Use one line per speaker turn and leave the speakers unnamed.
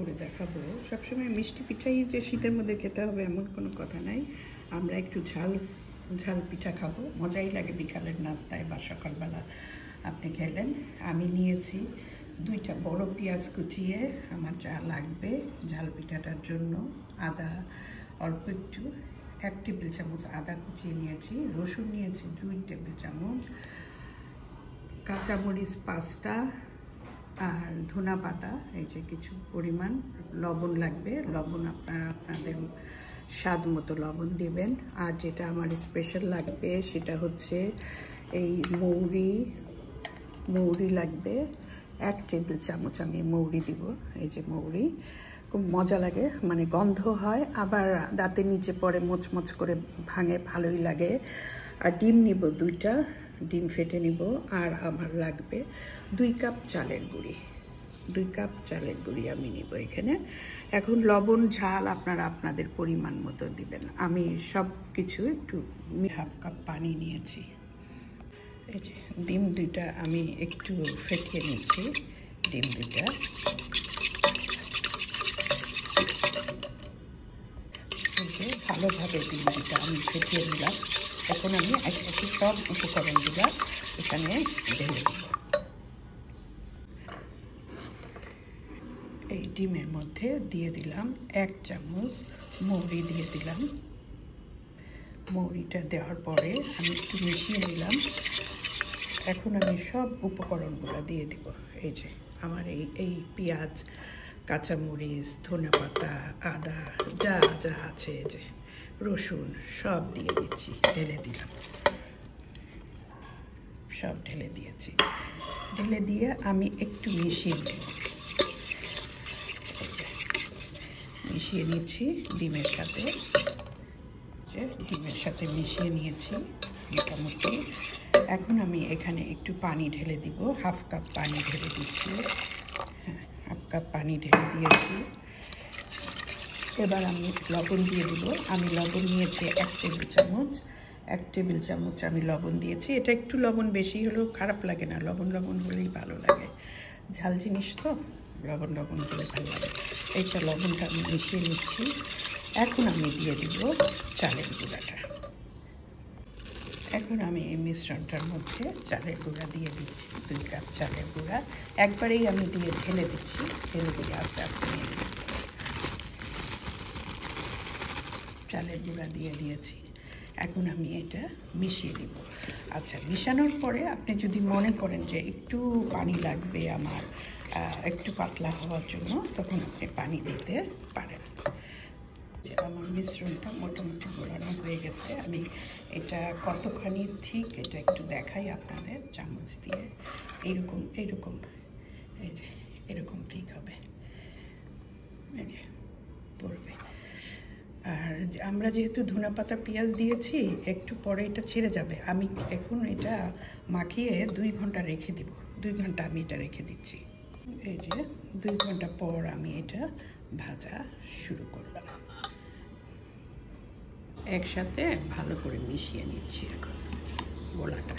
করে দেখাবো। সবসময় মিষ্টি পিঠাই যে শীতের মধ্যে খেতে হবে এমন কোনো কথা নাই। আমরা একটু ঝাল ঝাল পিঠা খাবো, মজাই লাগে বিকালের নাস্তায় বা সকালবেলা আপনি খেলেন। আমি নিয়েছি 2টা বড় পেঁয়াজ কুচিয়ে, আমার যা লাগবে ঝাল পিঠাটার জন্য। আদা অল্প একটু, 1 টেবিল চামচ আদা কুচিয়ে নিয়েছি। রসুন নিয়েছি 2 টেবিল চামচ, কাঁচামরিচ 5টা, আর ধনা পাতা এই যে কিছু পরিমাণ। লবণ লাগবে, লবণ আপনারা আপনাদের স্বাদ মতো লবণ দেবেন। আর যেটা আমার স্পেশাল লাগবে সেটা হচ্ছে এই মৌরি লাগবে 1 টেবিল চামচ। আমি মৌরি দিব, এই যে মৌরি। খুব মজা লাগে, মানে গন্ধ হয়, আবার দাঁতের নিচে পড়ে মোচমোচ করে ভাঙে, ভালোই লাগে। আর ডিম নিব 2টা, ডিম ফেটে নিব। আর আমার লাগবে 2 কাপ চালের গুঁড়ি, 2 কাপ চালের গুঁড়ি আমি নিব এখানে। এখন লবণ ঝাল আপনারা আপনাদের পরিমাণ মতো দিবেন। আমি সব কিছু একটু 1/2 কাপ পানি নিয়েছি। এই যে ডিম 2টা আমি একটু ফেটিয়ে নিচ্ছি, ডিম 2টা। এই যে ভালোভাবে ডিম 2টা আমি ফেটিয়ে নিলাম। এখন আমি একে সব উপকরণগুলো এখানে ঢেলে দেব। এই ডিমের মধ্যে দিয়ে দিলাম 1 চামচ মৌরি দিয়ে দিলাম। মৌরিটা দেওয়ার পরে আমি একটু মিশিয়ে নিলাম। এখন আমি সব উপকরণগুলো দিয়ে দিব। এই যে আমার এই পেঁয়াজ, কাঁচামরিচ, ধনেপাতা, আদা যা যা আছে, এই যে রসুন সব দিয়ে দিচ্ছি, ঢেলে দিলাম। সব ঢেলে দিয়েছি। ঢেলে দিয়ে আমি একটু মিশিয়ে নেব। মিশিয়ে নিচ্ছি ডিমের সাথে, যে ডিমের সাথে মিশিয়ে নিয়েছি মোটামুটি। এখন আমি এখানে একটু পানি ঢেলে দিব, 1/2 কাপ পানি ঢেলে দিচ্ছি। হ্যাঁ, 1/2 কাপ পানি ঢেলে দিয়েছি। এবার আমি লবণ দিয়ে দিব। আমি লবণ নিয়েছি 1 টেবিল চামচ, 1 টেবিল চামচ আমি লবণ দিয়েছি। এটা একটু লবণ বেশি হলেও খারাপ লাগে না, লবণ হলেই ভালো লাগে। ঝাল জিনিস তো লবণ হলে ভালো লাগে। এইটা লবণটা আমি মিশিয়ে নিচ্ছি। এখন আমি দিয়ে দিব চালের গুঁড়াটা। এখন আমি এই মিশ্রণটার মধ্যে চালের গুঁড়া দিয়ে দিচ্ছি, 2 কাপ চালের গুঁড়া। একবারেই আমি দিয়ে ঢেলে দিচ্ছি, ঢেলে দিয়ে আস্তে আস্তে নিয়ে দিচ্ছি। চালের গুঁড়া দিয়ে দিয়েছি। এখন আমি এটা মিশিয়ে দিব। আচ্ছা, মিশানোর পরে আপনি যদি মনে করেন যে একটু পানি লাগবে আমার, একটু পাতলা হওয়ার জন্য, তখন আপনি পানি দিতে পারেন। যে আমার মিশ্রণটা মোটামুটি গোলানো হয়ে গেছে। আমি এটা কতখানি ঠিক এটা একটু দেখাই আপনাদের চামচ দিয়ে। এইরকম এই যে এরকম ঠিক হবে, এই যে পড়বে। আর আমরা যেহেতু ধনেপাতা পেঁয়াজ দিয়েছি, একটু পরে এটা ছেড়ে যাবে। আমি এখন এটা মাখিয়ে 2 ঘন্টা রেখে দেব। 2 ঘন্টা আমি এটা রেখে দিচ্ছি। এই যে 2 ঘন্টা পর আমি এটা ভাজা শুরু করলাম। একসাথে ভালো করে মিশিয়ে নিচ্ছি এখন গোলাটা।